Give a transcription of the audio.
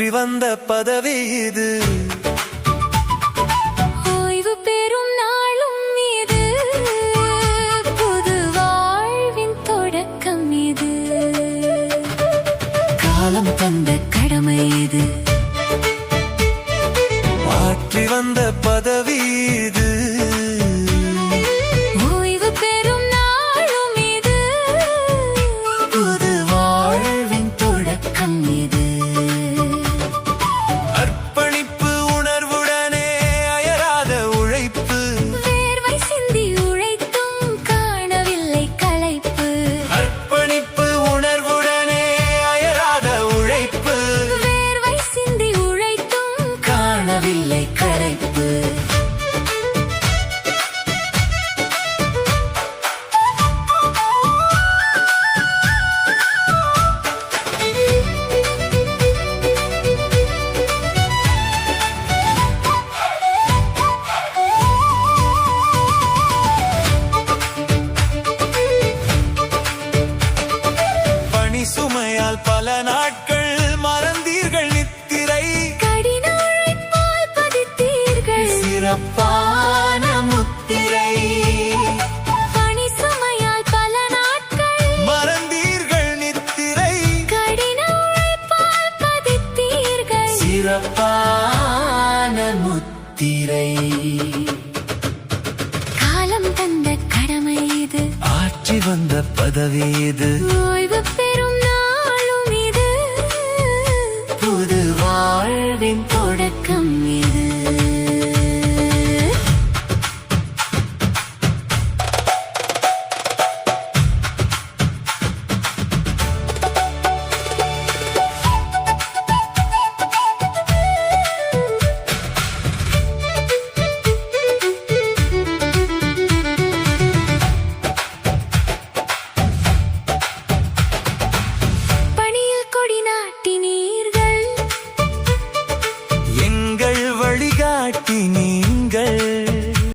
ஆற்றி வந்த பதவி இது. ஓய்வு பெறும் நாளும் இது, புது வாழ்வின் தொடக்கம் இது. காலம் தந்த கடமை இது, ஆற்றி வந்த பதவி இது. ஓய்வு பெறும் நாளும் இது, புது வாழ்வின் தொடக்கம் இது. அர்ப்பணிப்பு உணர்வுடனே அயராத உழைப்பு, வேர்வை சிந்தி உழைத்தும் காணவில்லை களைப்பு. அர்ப்பணிப்பு உணர்வுடனே அயராத உழைப்பு, வேர்வை சிந்தி உழைத்தும் காணவில்லை களைப்பு. சுமையால் பல நாட்கள் மறந்தீர்கள் நித்திரை, கடின உழைப்பால் பதித்தீர்கள் சிறப்பான முத்திரை. பணி சுமையால் பல நாட்கள் மறந்தீர்கள் நித்திரை, கடின உழைப்பால் பதித்தீர்கள் சிறப்பான முத்திரை. காலம் தந்த கடமை இது, ஆற்றி வந்த பதவி இது. ஓய்வு